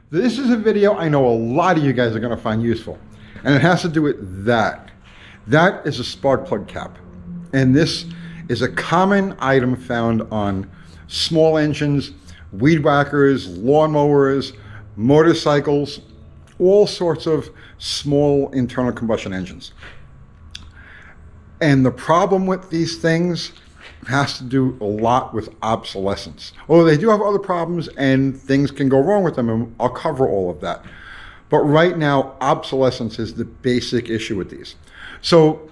This is a video I know a lot of you guys are going to find useful, and it has to do with that. That is a spark plug cap, and this is a common item found on small engines, weed whackers, lawnmowers, motorcycles, all sorts of small internal combustion engines. And the problem with these things has to do a lot with obsolescence. Oh, they do have other problems and things can go wrong with them, and I'll cover all of that. But right now, obsolescence is the basic issue with these. So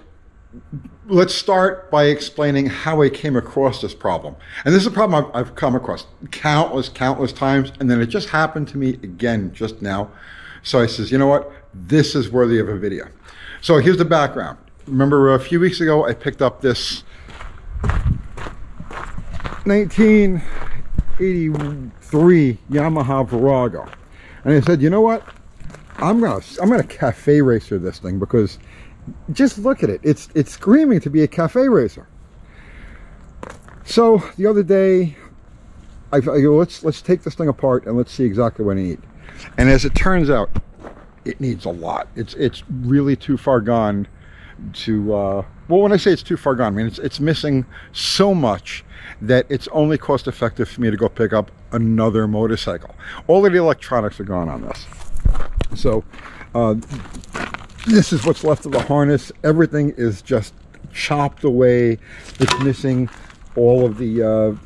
let's start by explaining how I came across this problem. And this is a problem I've come across countless times, and then it just happened to me again just now. So I says, you know what? This is worthy of a video. So here's the background. Remember a few weeks ago, I picked up this 1983 Yamaha Virago. And I said, you know what? I'm gonna cafe racer this thing, because just look at it. It's screaming to be a cafe racer. So the other day, I go, let's take this thing apart and let's see exactly what I need. And as it turns out, it needs a lot. It's really too far gone to well, when I say it's too far gone, I mean it's missing so much that it's only cost effective for me to go pick up another motorcycle. All of the electronics are gone on this. So this is what's left of the harness. Everything is just chopped away. It's missing all of the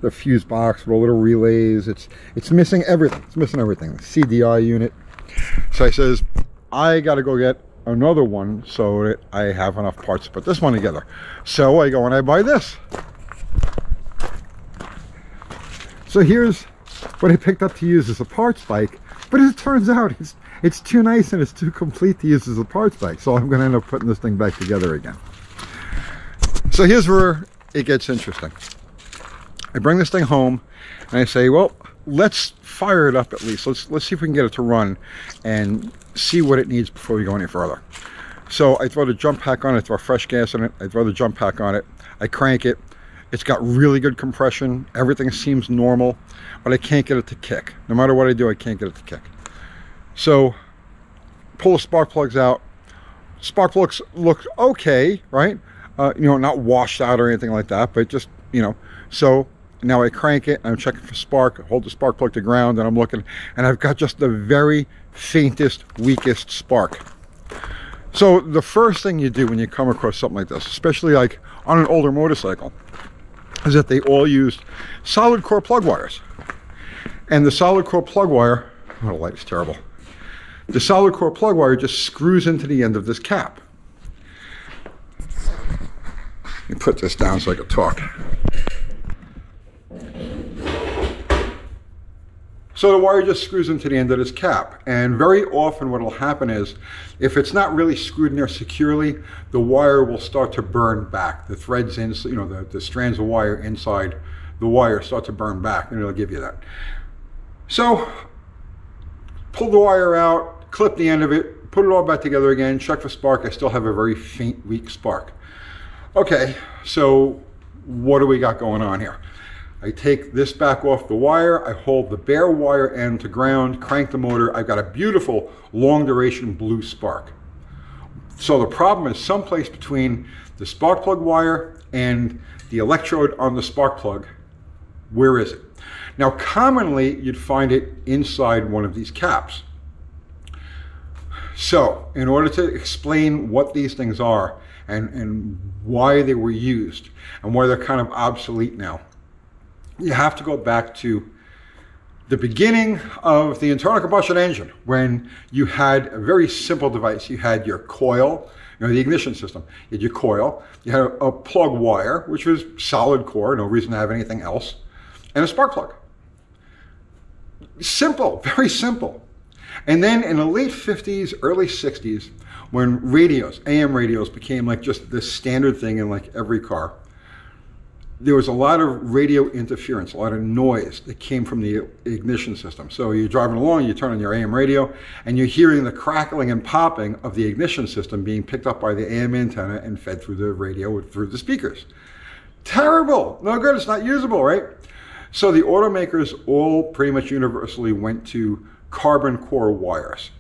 the fuse box with all little relays. It's missing everything. It's missing everything. The CDI unit. So I says, I got to go get another one so that I have enough parts to put this one together. So I go and I buy this. So here's what I picked up to use as a parts bike, but as it turns out, it's too nice and it's too complete to use as a parts bike. So I'm going to end up putting this thing back together again. So here's where it gets interesting. I bring this thing home and I say, well, let's fire it up at least. Let's see if we can get it to run and see what it needs before we go any further. So I throw the jump pack on it, throw fresh gas in it, I throw the jump pack on it, I crank it. It's got really good compression, everything seems normal, but I can't get it to kick. No matter what I do, I can't get it to kick. So pull the spark plugs out. Spark plugs look okay, right? Not washed out or anything like that, but just, so now I crank it, I'm checking for spark, hold the spark plug to ground, and I'm looking, and I've got just the very faintest, weakest spark. So the first thing you do when you come across something like this, especially like on an older motorcycle, is that they all used solid core plug wires. And the solid core plug wire, oh, the light is terrible. The solid core plug wire just screws into the end of this cap. Let me put this down so I can talk. So the wire just screws into the end of this cap, and very often what will happen is, if it's not really screwed in there securely, the wire will start to burn back. The threads in, the strands of wire inside the wire start to burn back, and it'll give you that. So pull the wire out, clip the end of it, put it all back together again, check for spark. I still have a very faint, weak spark. Okay, so what do we got going on here? I take this back off the wire, I hold the bare wire end to ground, crank the motor, I've got a beautiful long duration blue spark. So the problem is someplace between the spark plug wire and the electrode on the spark plug. Where is it? Now commonly you'd find it inside one of these caps. So in order to explain what these things are and why they were used and why they're kind of obsolete now, you have to go back to the beginning of the internal combustion engine, when you had a very simple device. You had your coil, the ignition system. You had your coil, you had a plug wire, which was solid core, no reason to have anything else, and a spark plug. Simple, very simple. And then in the late 50s, early 60s, when radios, AM radios, became like just the standard thing in like every car, there was a lot of radio interference, a lot of noise that came from the ignition system. So you're driving along, you turn on your AM radio, and you're hearing the crackling and popping of the ignition system being picked up by the AM antenna and fed through the radio through the speakers. Terrible, no good, it's not usable, right? So the automakers all pretty much universally went to carbon core wires,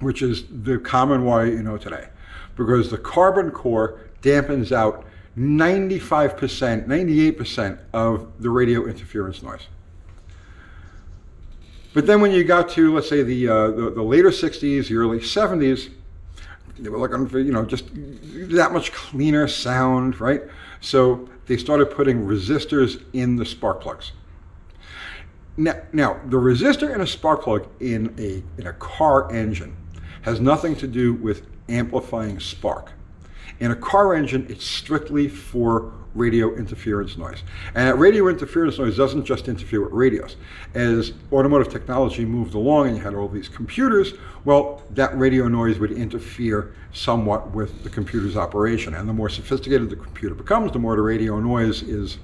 which is the common wire you know today, because the carbon core dampens out 95%, 98% of the radio interference noise. But then when you got to, let's say, the later 60s, the early 70s, they were looking for, just that much cleaner sound, right? So they started putting resistors in the spark plugs. Now the resistor in a spark plug in a car engine has nothing to do with amplifying spark. In a car engine, it's strictly for radio interference noise. And that radio interference noise doesn't just interfere with radios. As automotive technology moved along and you had all these computers, well, that radio noise would interfere somewhat with the computer's operation. And the more sophisticated the computer becomes, the more the radio noise is.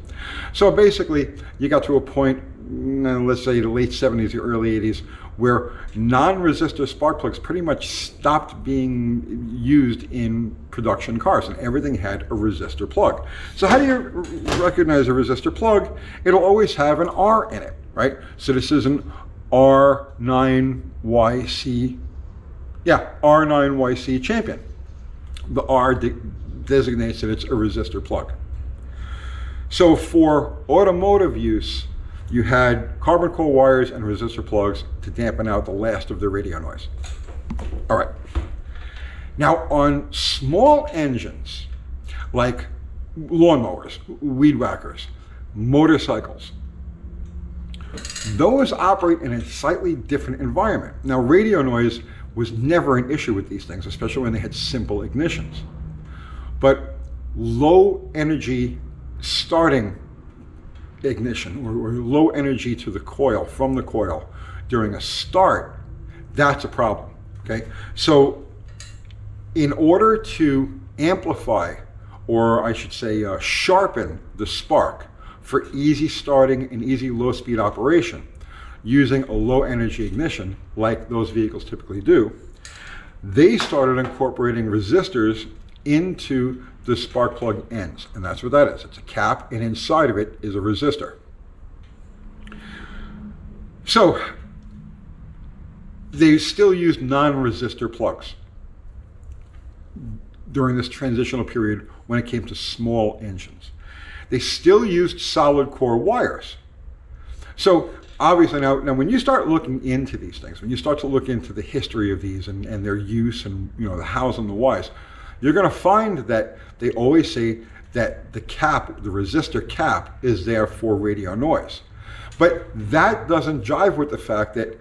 So basically, you got to a point, let's say the late 70s or early 80s, where non-resistor spark plugs pretty much stopped being used in production cars, and everything had a resistor plug. So how do you recognize a resistor plug? It'll always have an R in it, right? So this is an R9YC, R9YC champion. The R designates that it's a resistor plug. So for automotive use, you had carbon core wires and resistor plugs to dampen out the last of the radio noise. All right. Now on small engines, like lawnmowers, weed whackers, motorcycles, those operate in a slightly different environment. Now radio noise was never an issue with these things, especially when they had simple ignitions. But low energy starting ignition or low energy to the coil, from the coil during a start, that's a problem, okay? So in order to amplify, or I should say sharpen the spark for easy starting and easy low speed operation using a low energy ignition like those vehicles typically do, they started incorporating resistors into the spark plug ends, and that's what that is. It's a cap, and inside of it is a resistor. So they still use non-resistor plugs during this transitional period when it came to small engines. They still used solid core wires. So obviously now when you start looking into these things, when you start to look into the history of these and their use and the hows and the whys, you're going to find that they always say that the cap, the resistor cap, is there for radio noise. But that doesn't jive with the fact that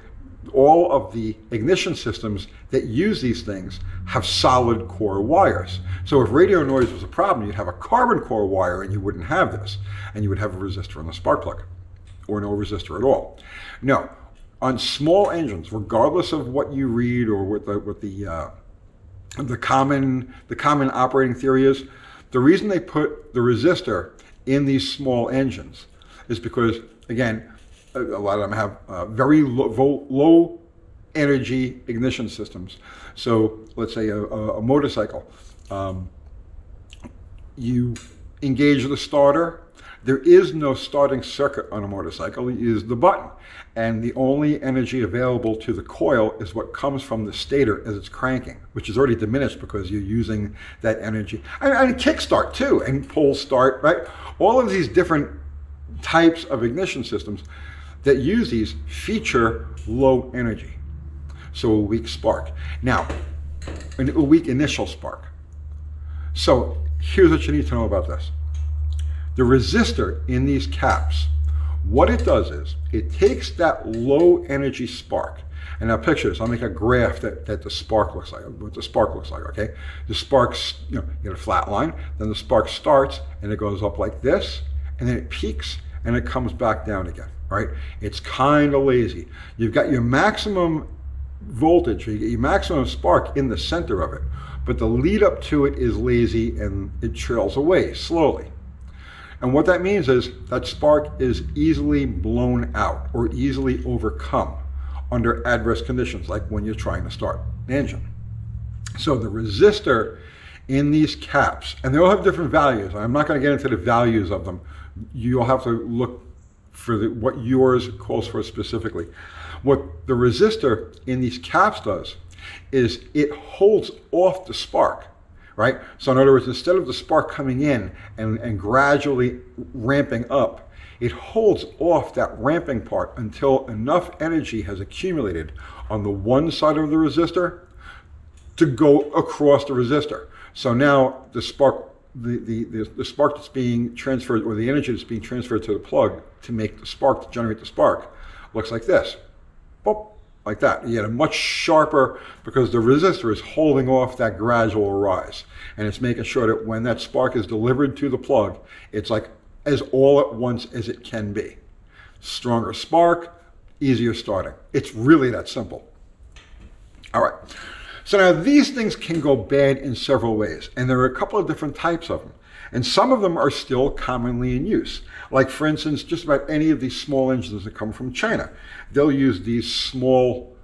all of the ignition systems that use these things have solid core wires. So if radio noise was a problem, you'd have a carbon core wire and you wouldn't have this. And you would have a resistor on the spark plug, or no resistor at all. No, on small engines, regardless of what you read or what the common operating theory is, the reason they put the resistor in these small engines is because, again, a lot of them have very low energy ignition systems. So let's say a motorcycle, you engage the starter. There is no starting circuit on a motorcycle. You use the button. And the only energy available to the coil is what comes from the stator as it's cranking, which is already diminished because you're using that energy. And kickstart too, and pull start, right? All of these different types of ignition systems that use these feature low energy. So a weak spark. Now, a weak initial spark. So here's what you need to know about this. The resistor in these caps, what it does is it takes that low energy spark, and now picture this, I'll make a graph that the spark looks like, what the spark looks like, okay? The sparks, you get a flat line, then the spark starts and it goes up like this, and then it peaks and it comes back down again, right? It's kind of lazy. You've got your maximum voltage, you get your maximum spark in the center of it, but the lead up to it is lazy and it trails away slowly. And what that means is that spark is easily blown out or easily overcome under adverse conditions, like when you're trying to start an engine. So the resistor in these caps, and they all have different values. I'm not going to get into the values of them. You'll have to look for what yours calls for specifically. What the resistor in these caps does is it holds off the spark, right? So in other words, instead of the spark coming in and gradually ramping up, it holds off that ramping part until enough energy has accumulated on the one side of the resistor to go across the resistor. So now the spark, the spark that's being transferred, or the energy that's being transferred to the plug to make the spark, to generate the spark, looks like this. Boop, like that. You get a much sharper, because the resistor is holding off that gradual rise. And it's making sure that when that spark is delivered to the plug, it's like as all at once as it can be. Stronger spark, easier starting. It's really that simple. All right. So now these things can go bad in several ways, and there are a couple of different types of them. And some of them are still commonly in use. Like, for instance, just about any of these small engines that come from China. They'll use these small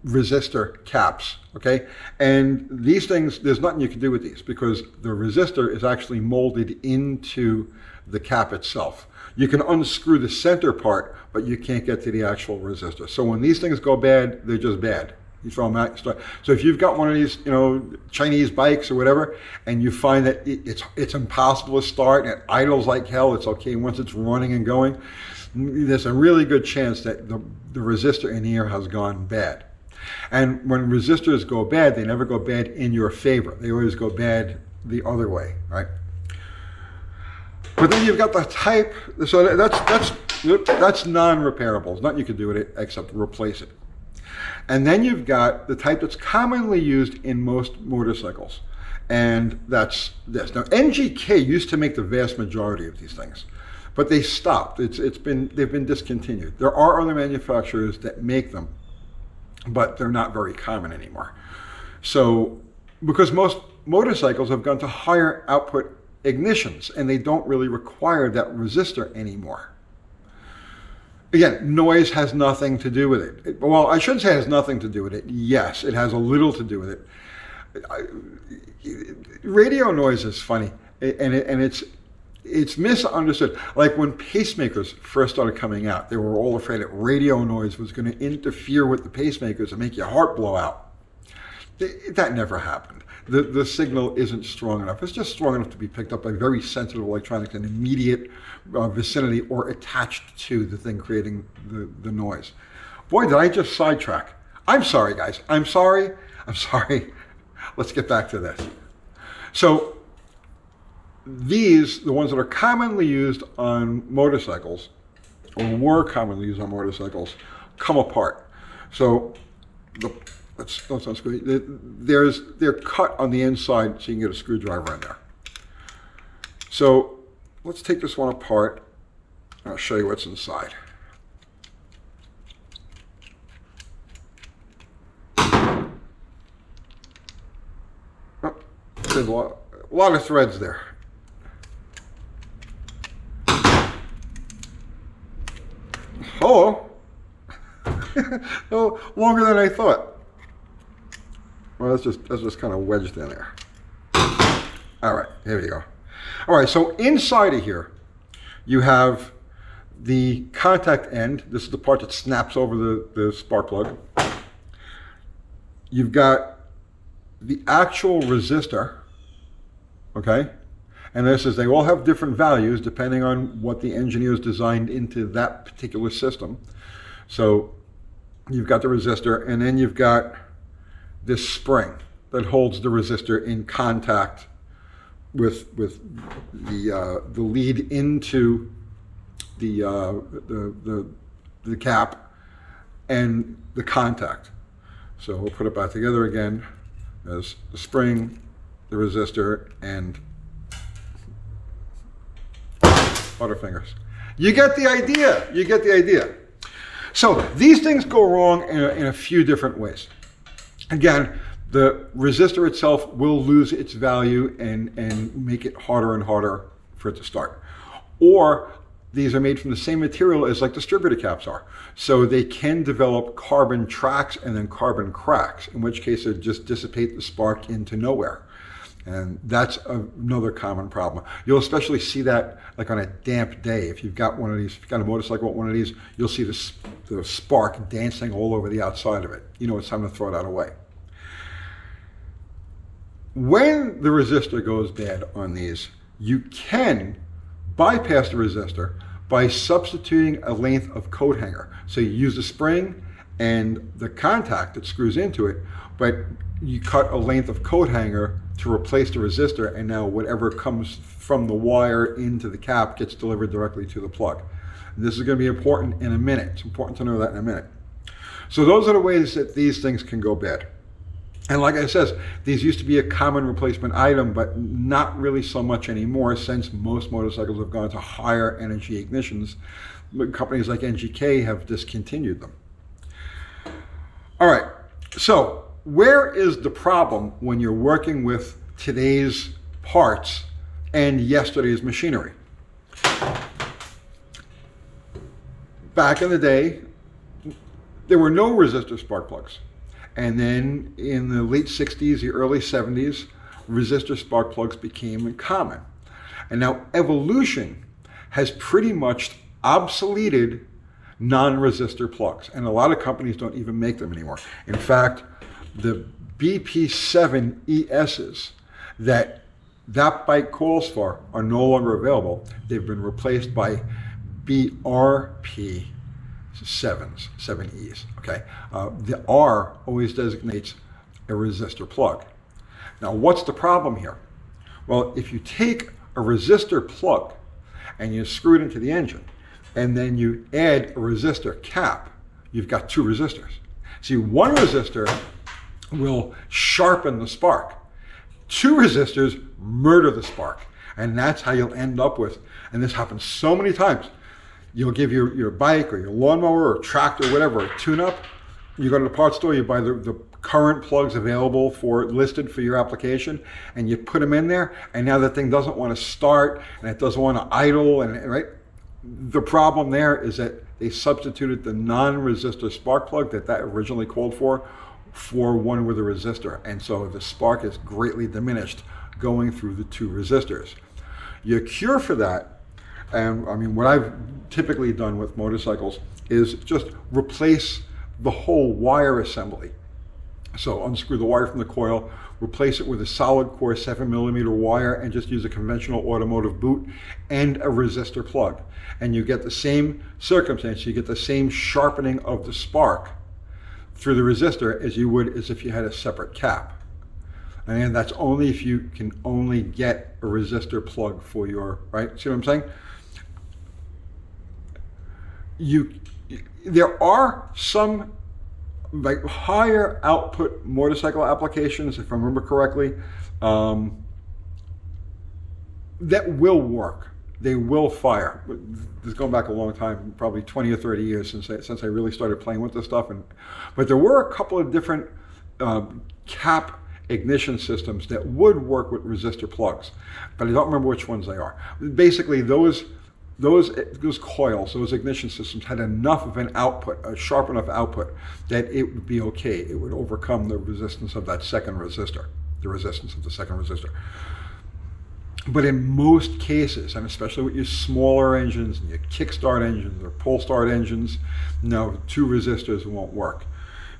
resistor caps, okay? And these things, there's nothing you can do with these because the resistor is actually molded into the cap itself. You can unscrew the center part, but you can't get to the actual resistor. So when these things go bad, they're just bad. You throw them out. So if you've got one of these, Chinese bikes or whatever, and you find that it's impossible to start and it idles like hell, it's okay once it's running and going. There's a really good chance that the resistor in here has gone bad. And when resistors go bad, they never go bad in your favor. They always go bad the other way, right? But then you've got the type. So that's non-repairable. There's nothing you can do with it except replace it. And then you've got the type that's commonly used in most motorcycles, and that's this. Now, NGK used to make the vast majority of these things, but they stopped. They've been discontinued. There are other manufacturers that make them, but they're not very common anymore. So, because most motorcycles have gone to higher output ignitions, and they don't really require that resistor anymore. Again, noise has nothing to do with it. Well, I shouldn't say it has nothing to do with it. Yes, it has a little to do with it. Radio noise is funny, and it's misunderstood. Like when pacemakers first started coming out, they were all afraid that radio noise was going to interfere with the pacemakers and make your heart blow out. That never happened. The signal isn't strong enough. It's just strong enough to be picked up by very sensitive electronics in immediate vicinity or attached to the thing creating the noise. Boy, did I just sidetrack. I'm sorry, guys. I'm sorry. Let's get back to this. So these, the ones that are commonly used on motorcycles, or were commonly used on motorcycles, come apart. So they're cut on the inside so you can get a screwdriver in there. So let's take this one apart and I'll show you what's inside. Oh, there's a lot of threads there. Hello. No, longer than I thought. Well, that's just kind of wedged in there. All right, here we go. All right, so inside of here, you have the contact end. This is the part that snaps over the spark plug. You've got the actual resistor, okay? And this is, they all have different values depending on what the engineers designed into that particular system. So you've got the resistor, and then you've got this spring that holds the resistor in contact with the lead into the cap and the contact. So we'll put it back together again as the spring, the resistor, and butterfingers. You get the idea. You get the idea. So these things go wrong in a few different ways. Again, the resistor itself will lose its value and make it harder and harder for it to start. Or these are made from the same material as like distributor caps are. So they can develop carbon tracks and then carbon cracks, in which case they just dissipate the spark into nowhere. And that's another common problem. You'll especially see that like on a damp day. If you've got one of these, if you've got a motorcycle with one of these, you'll see the spark dancing all over the outside of it. You know it's time to throw that away. When the resistor goes bad on these, you can bypass the resistor by substituting a length of coat hanger. So you use the spring and the contact that screws into it, but you cut a length of coat hanger to replace the resistor, and now whatever comes from the wire into the cap gets delivered directly to the plug. And this is going to be important in a minute. It's important to know that in a minute. So those are the ways that these things can go bad. And like I said, these used to be a common replacement item, but not really so much anymore since most motorcycles have gone to higher energy ignitions. Companies like NGK have discontinued them. All right, so where is the problem when you're working with today's parts and yesterday's machinery? Back in the day, there were no resistor spark plugs. And then in the late 60s, the early 70s, resistor spark plugs became common. And now evolution has pretty much obsoleted non-resistor plugs. And a lot of companies don't even make them anymore. In fact, the BP7 ESs that bike calls for are no longer available. They've been replaced by BRP 7Es, okay? The R always designates a resistor plug. Now, what's the problem here? Well, if you take a resistor plug and you screw it into the engine, and then you add a resistor cap, you've got two resistors. See, one resistor will sharpen the spark. Two resistors murder the spark. And that's how you'll end up with, and this happens so many times, you'll give your bike or your lawnmower or tractor or whatever a tune-up. You go to the parts store, you buy the current plugs available listed for your application, and you put them in there, and now that thing doesn't want to start, and it doesn't want to idle, and right? The problem there is that they substituted the non-resistor spark plug that originally called for one with a resistor, and so the spark is greatly diminished going through the two resistors. Your cure for that, and I mean what I've typically done with motorcycles, is just replace the whole wire assembly. So unscrew the wire from the coil, replace it with a solid core 7mm wire, and just use a conventional automotive boot and a resistor plug. And you get the same circumstance, you get the same sharpening of the spark through the resistor as you would as if you had a separate cap. And that's only if you can only get a resistor plug for your, right? See what I'm saying? There are some like higher output motorcycle applications, if I remember correctly, that will work. They will fire. This is going back a long time, probably 20 or 30 years since I really started playing with this stuff. But there were a couple of different cap ignition systems that would work with resistor plugs, but I don't remember which ones they are. Basically, those coils, those ignition systems had enough of an output, a sharp enough output, that it would be okay. It would overcome the resistance of that second resistor, the resistance of the second resistor. But in most cases, and especially with your smaller engines and your kickstart engines or pull start engines, no, two resistors won't work.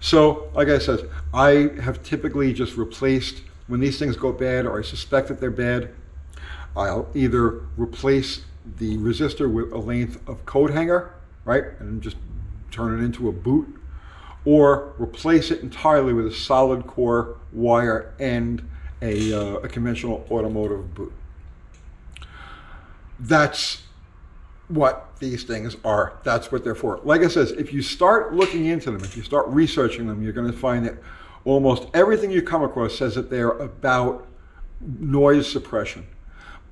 So, like I said, I have typically just replaced, when these things go bad or I suspect that they're bad, I'll either replace the resistor with a length of coat hanger, right, and just turn it into a boot, or replace it entirely with a solid core wire and a conventional automotive boot. That's what these things are. That's what they're for. Like I said, if you start looking into them, if you start researching them, you're going to find that almost everything you come across says that they're about noise suppression.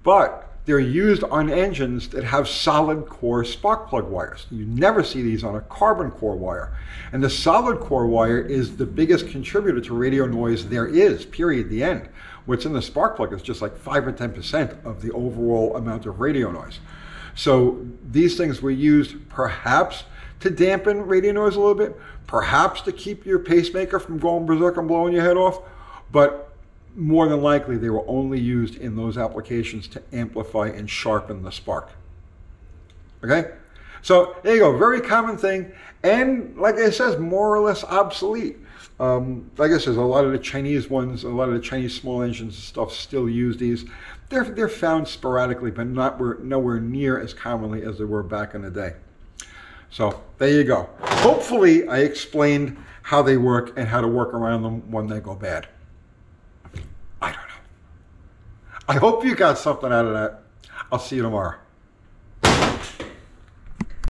But they're used on engines that have solid core spark plug wires. You never see these on a carbon core wire. And the solid core wire is the biggest contributor to radio noise there is, period, the end. What's in the spark plug is just like 5 or 10% of the overall amount of radio noise. So these things were used perhaps to dampen radio noise a little bit, perhaps to keep your pacemaker from going berserk and blowing your head off, but more than likely they were only used in those applications to amplify and sharpen the spark. Okay? So there you go, very common thing, and like I said, more or less obsolete. Like I said, a lot of the Chinese ones, a lot of the Chinese small engines and stuff still use these. They're found sporadically, but nowhere near as commonly as they were back in the day. So there you go. Hopefully I explained how they work and how to work around them when they go bad. I don't know. I hope you got something out of that. I'll see you tomorrow.